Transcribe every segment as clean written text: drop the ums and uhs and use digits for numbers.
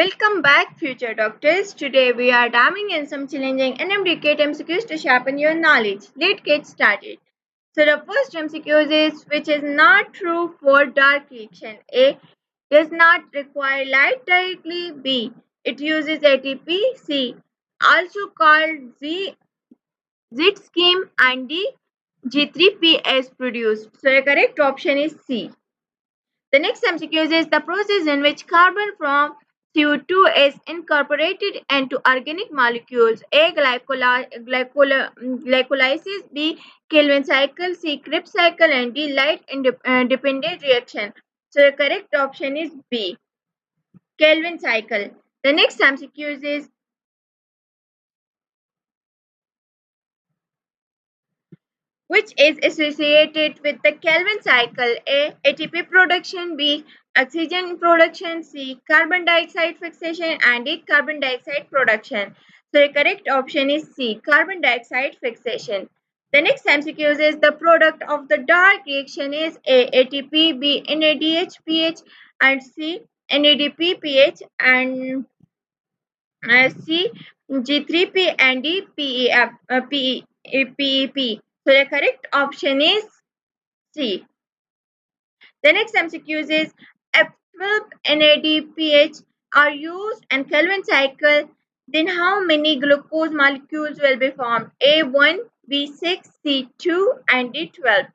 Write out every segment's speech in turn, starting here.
Welcome back, future doctors. Today we are diving in some challenging and MDCat MCQs to sharpen your knowledge. Let's get started. So the first MCQ is which is not true for dark reaction. A. Does not require light directly. B. It uses ATP. C. Also called Z scheme, and D. G3P is produced. So the correct option is C. The next MCQ is the process in which carbon from CO2 is incorporated into organic molecules. A. Glycolysis. B. Kelvin cycle. C. Krebs cycle. And D. Light independent reaction. So the correct option is B. Kelvin cycle. The next MCQ is which is associated with the Kelvin cycle. A. ATP production. B. Oxygen production. C. Carbon dioxide fixation. And D. Carbon dioxide production. So the correct option is C. Carbon dioxide fixation. The next MCQ is the product of the dark reaction is A. ATP. B. NADH and C. NADPH and C. G3P and D. PEP. So the correct option is C. The next MCQ is if 12 NADPH are used in Kelvin cycle, then how many glucose molecules will be formed? A1, B6, C2 and D12.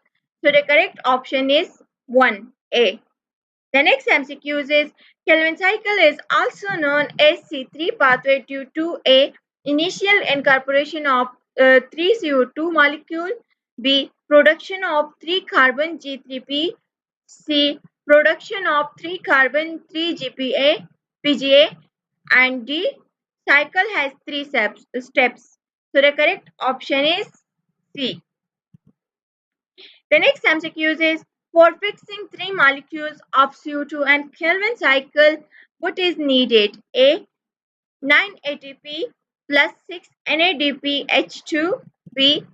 So the correct option is 1A. The next MCQ is Kelvin cycle is also known as C3 pathway due to A. Initial incorporation of 3 CO2 molecule. B. Production of 3 carbon G3P. C. Production of 3 carbon 3 PGA. And D. Cycle has 3 steps. So the correct option is C. The next MCQ is for fixing 3 molecules of CO2 and Kelvin cycle, what is needed? A. 9 ATP plus 6 NADPH2. B.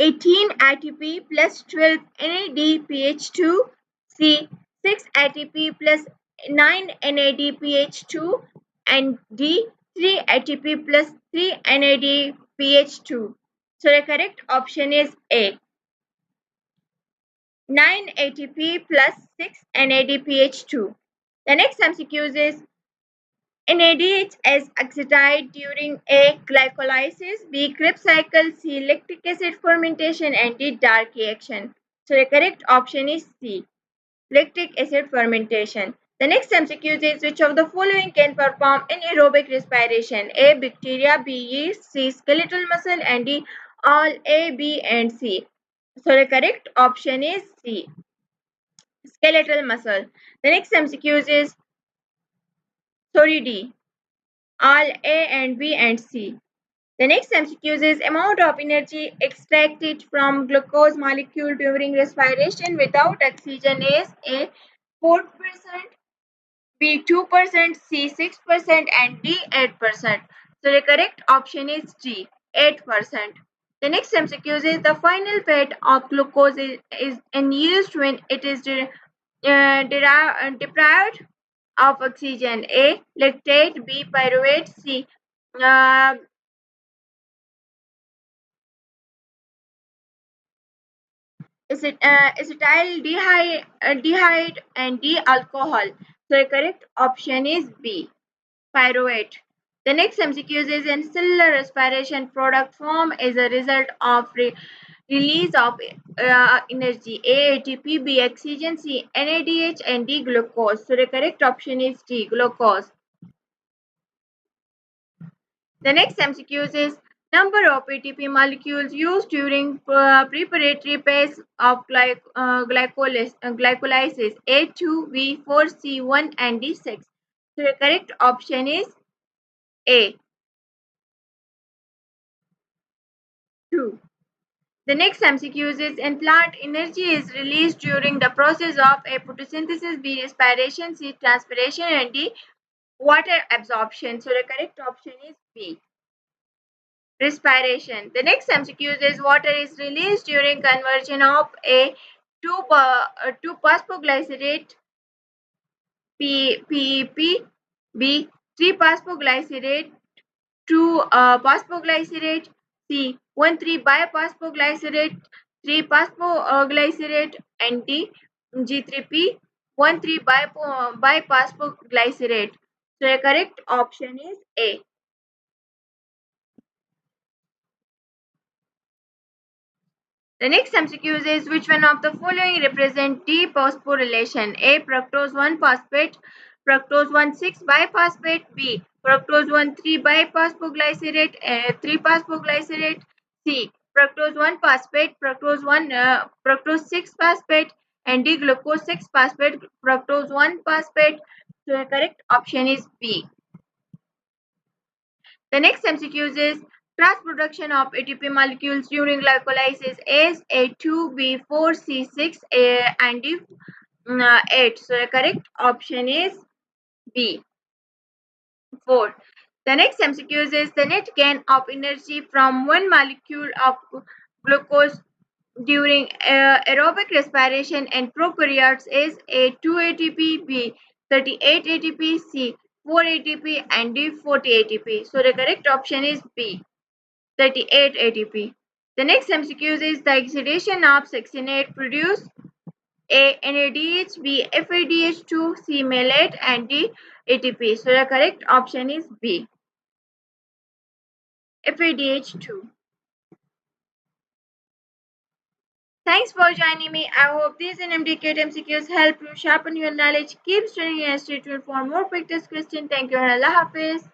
18 ATP plus 12 NADPH2. C. 6 ATP plus 9 NADPH2. And D. 3 ATP plus 3 NADPH2. So the correct option is A. 9 ATP plus 6 NADPH2. The next MCQ is NADH is excited during A. Glycolysis, B. Krebs cycle, C. Lactic acid fermentation, and D. Dark reaction. So the correct option is C. Lactic acid fermentation. The next MCQ is which of the following can perform anaerobic respiration? A. Bacteria, B. Yeast, C. Skeletal muscle, and D. All A, B, and C. So the correct option is C. Skeletal muscle. The next MCQ is D. All A and B and C. The next MCQ is amount of energy extracted from glucose molecule during respiration without oxygen is A. 4%, B. 2%, C. 6%, and D. 8%. So the correct option is D. 8%. The next MCQ is the final fate of glucose is used when it is deprived of oxygen. A. Lactate. B. Pyruvate. C. Acetaldehyde and D. Alcohol. So the correct option is B. Pyruvate. The next MCQ is in cellular respiration product form as a result of release of energy. A. ATP, B. Oxygen, C. NADH, and D. Glucose. So the correct option is D. Glucose. The next MCQ is number of ATP molecules used during preparatory phase of glycolysis. A2, B4, C1, and D6. So the correct option is A. 2. The next MCQ is in plant energy is released during the process of A. Photosynthesis, B. Respiration, C. Transpiration, and D. Water absorption. So the correct option is B. Respiration. The next MCQ is water is released during conversion of A 2 phosphoglycerate PEP. B. 3-phosphoglycerate, 2 phosphoglycerate. C. 1,3-biphosphoglycerate, 3-phosphoglycerate. And D. G3P, 1,3-biphosphoglycerate. So the correct option is A. The next MCQ is which one of the following represent D-phosphorylation? A. Fructose 1-phosphate, fructose 1,6-biphosphate. B. Fructose 1,3-biphosphoglycerate, 3-phosphoglycerate. C. Fructose 1-phosphate, fructose 6-phosphate. And D. Glucose 6-phosphate, fructose 1-phosphate. So the correct option is B. The next MCQ is cross-production of ATP molecules during glycolysis is A2, B4, C6, and D8. So the correct option is B, 4. The next MCQ is the net gain of energy from one molecule of glucose during aerobic respiration and prokaryotes is A2 ATP, B 38 ATP, C 4 ATP, and D 40 ATP. So the correct option is B 38 ATP. The next MCQ is the oxidation of succinate produce A NADH, B FADH2, C malate, and D ATP. So the correct option is B FADH2. Thanks for joining me. I hope these MDCat MCQs help you sharpen your knowledge. Keep studying and stay tuned for more practice questions. Thank you and Allah Hafiz.